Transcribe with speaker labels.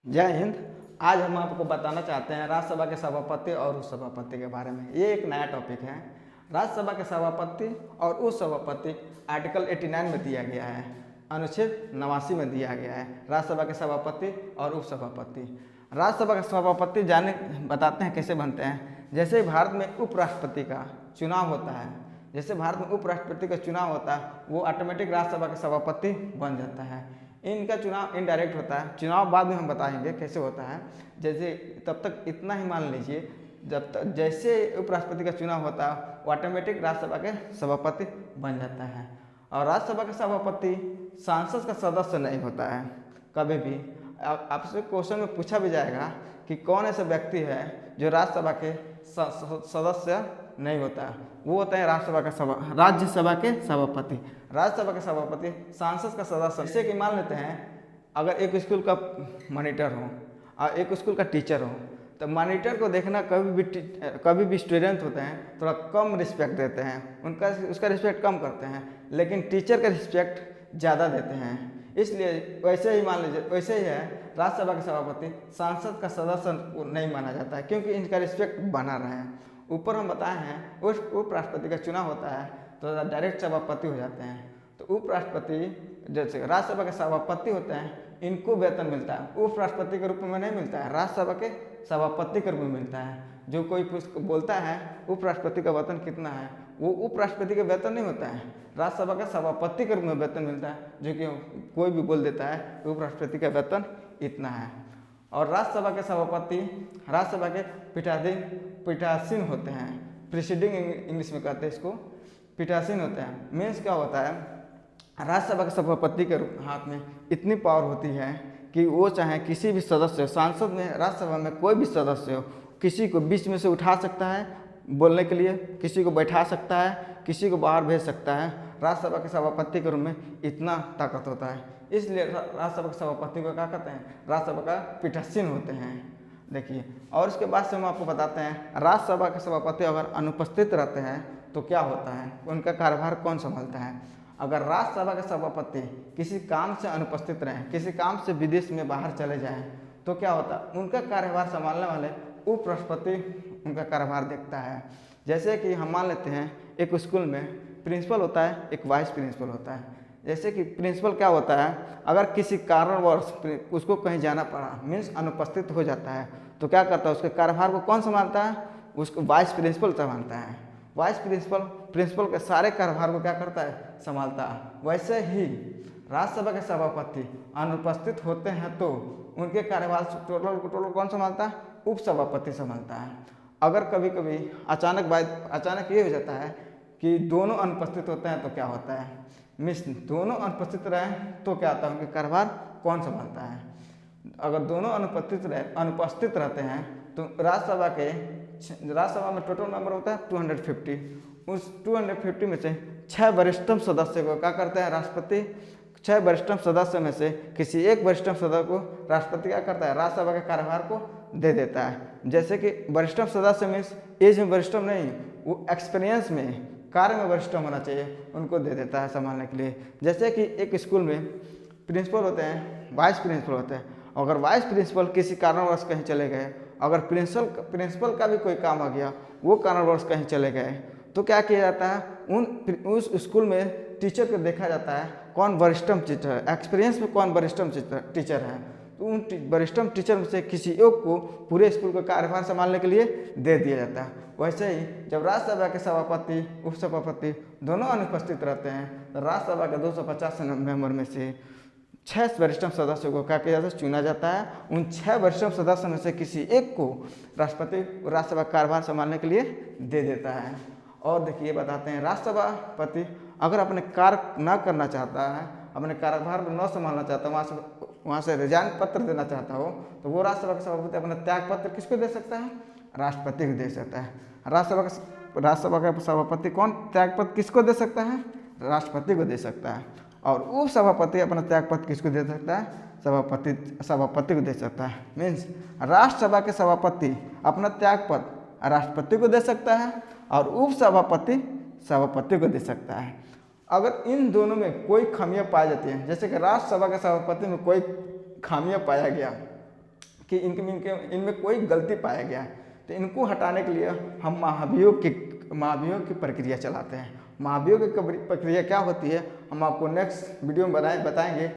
Speaker 1: जय हिंद। आज हम आपको बताना चाहते हैं राज्यसभा के सभापति और उप सभापति के बारे में। ये एक नया टॉपिक है। राज्यसभा के सभापति और उप सभापति आर्टिकल 89 में दिया गया है, अनुच्छेद 89 में दिया गया है राज्यसभा के सभापति और उप सभापति। राज्यसभा के सभापति बताते हैं कैसे बनते हैं। जैसे भारत में उपराष्ट्रपति का चुनाव होता है, वो ऑटोमेटिक राज्यसभा के सभापति बन जाता है। इनका चुनाव इनडायरेक्ट होता है। चुनाव बाद में हम बताएंगे कैसे होता है। जैसे तब तक इतना ही मान लीजिए, जब तक जैसे उपराष्ट्रपति का चुनाव होता है वो ऑटोमेटिक राज्यसभा के सभापति बन जाता है। और राज्यसभा के सभापति सांसद का सदस्य नहीं होता है। कभी भी आपसे क्वेश्चन में पूछा भी जाएगा कि कौन ऐसा व्यक्ति है जो राज्यसभा के सदस्य नहीं होता है, वो होता है राज्यसभा के सभापति। राज्यसभा के सभापति सांसद का सदस्य। जैसे कि मान लेते हैं अगर एक स्कूल का मॉनिटर हो और एक स्कूल का टीचर हो, तो मॉनिटर को देखना कभी भी स्टूडेंट होते हैं थोड़ा कम रिस्पेक्ट देते हैं, उसका रिस्पेक्ट कम करते हैं, लेकिन टीचर का रिस्पेक्ट ज़्यादा देते हैं। इसलिए वैसे ही मान लीजिए, वैसे ही है राज्यसभा के सभापति सांसद का सदस्य नहीं माना जाता है, क्योंकि इनका रिस्पेक्ट बना रहे हैं। ऊपर हम बताए हैं उपराष्ट्रपति का चुनाव होता है तो डायरेक्ट सभापति हो जाते हैं। तो उपराष्ट्रपति जैसे राज्यसभा के सभापति होते हैं, इनको वेतन मिलता है, उपराष्ट्रपति के रूप में नहीं मिलता है, राज्यसभा के सभापति के रूप में मिलता है। जो कोई बोलता है उपराष्ट्रपति का वेतन कितना है, वो उपराष्ट्रपति का वेतन नहीं होता है, राज्यसभा के सभापति के रूप में वेतन मिलता है। जो कि कोई भी बोल देता है उपराष्ट्रपति का वेतन इतना है। और राज्यसभा के सभापति राज्यसभा के पीठासीन होते हैं। प्रीसीडिंग इंग्लिश में कहते हैं इसको, पीठासीन होते हैं। मीन्स क्या होता है, राज्यसभा के सभापति के हाथ में इतनी पावर होती है कि वो चाहे किसी भी सदस्य, सांसद में राज्यसभा में कोई भी सदस्य हो, किसी को बीच में से उठा सकता है बोलने के लिए, किसी को बैठा सकता है, किसी को बाहर भेज सकता है। राज्यसभा के सभापति के रूप में इतना ताकत होता है। इसलिए राज्यसभा के सभापति को क्या कहते हैं, राज्यसभा का पीठासीन होते हैं। देखिए, और उसके बाद से हम आपको बताते हैं राज्यसभा के सभापति अगर अनुपस्थित रहते हैं तो क्या होता है, उनका कार्यभार कौन संभालता है। अगर राज्यसभा के सभापति किसी काम से अनुपस्थित रहें, किसी काम से विदेश में बाहर चले जाएं, तो क्या होता है, उनका कार्यभार संभालने वाले उपराष्ट्रपति उनका कार्यभार देखता है। जैसे कि हम मान लेते हैं एक स्कूल में प्रिंसिपल होता है, एक वाइस प्रिंसिपल होता है। जैसे कि प्रिंसिपल क्या होता है, अगर किसी कारणवश उसको कहीं जाना पड़ा, मीन्स अनुपस्थित हो जाता है, तो क्या करता है, उसके कार्यभार को कौन संभालता है, उसको वाइस प्रिंसिपल संभालता है। वाइस प्रिंसिपल के सारे कार्यभार को क्या करता है, संभालता है। वैसे ही राज्यसभा के सभापति अनुपस्थित होते हैं तो उनके कार्यभार टोटल कौन संभालता है, उप सभापति संभालता है। अगर कभी कभी अचानक ये हो जाता है कि दोनों अनुपस्थित होते हैं तो क्या होता है, मिस दोनों अनुपस्थित रहे तो क्या होता है, उनके कार्यभार कौन संभालता है। अगर दोनों अनुपस्थित रहते हैं तो राज्यसभा में टोटल मेंबर होता है 250। उस 250 में से 6 वरिष्ठतम सदस्य को क्या करते हैं राष्ट्रपति, 6 वरिष्ठतम सदस्य में से किसी एक वरिष्ठतम सदस्य को राष्ट्रपति क्या करता है, राज्यसभा के कार्यभार को दे देता है। जैसे कि वरिष्ठतम सदस्य में एज में वरिष्ठतम नहीं, वो एक्सपीरियंस में, कार्य में वरिष्ठतम होना चाहिए, उनको दे देता है संभालने के लिए। जैसे कि एक स्कूल में प्रिंसिपल होते हैं, वाइस प्रिंसिपल होते हैं। अगर वाइस प्रिंसिपल किसी कारणवश कहीं चले गए, अगर प्रिंसिपल का भी कोई काम आ गया, वो कारणवश कहीं चले गए, तो क्या किया जाता है, उस स्कूल में टीचर को देखा जाता है कौन वरिष्ठतम टीचर है, एक्सपीरियंस में कौन वरिष्ठतम टीचर है। तो उन वरिष्ठतम टीचर में से किसी एक को पूरे स्कूल का कार्यभार संभालने के लिए दे दिया जाता है। वैसे ही जब राज्यसभा के सभापति उप सभापति दोनों अनुपस्थित रहते हैं तो राज्यसभा के 250 मेंबर में से 6 वरिष्ठतम सदस्यों को क्या किया जाता है, चुना जाता है। उन 6 वरिष्ठतम सदस्यों में से किसी एक को राष्ट्रपति राज्यसभा कार्यभार संभालने के लिए दे देता है। और देखिए बताते हैं, राज्यसभापति अगर अपने कार्य न करना चाहता है, अपने कार्यभार को न संभालना चाहता, वहाँ से रिजाइन पत्र देना चाहता हो, तो वो राज्यसभा के सभापति अपना त्याग पत्र किसको दे सकता है, राष्ट्रपति को दे सकता है। राज्यसभा का सभापति कौन त्याग पत्र किसको दे सकता है, राष्ट्रपति को दे सकता है। और उप सभापति अपना त्याग पत्र किसको दे सकता है, सभापति को दे सकता है। मीन्स राज्यसभा के सभापति अपना त्याग पत्र राष्ट्रपति को दे सकता है और उप सभापति को दे सकता है। अगर इन दोनों में कोई खामियां पाई जाती हैं, जैसे कि राज्यसभा के सभापति में कोई खामियां पाया गया, कि इनमें कोई गलती पाया गया है, तो इनको हटाने के लिए हम महाभियोग की प्रक्रिया चलाते हैं। महाभियोग की प्रक्रिया क्या होती है हम आपको नेक्स्ट वीडियो में बताएंगे।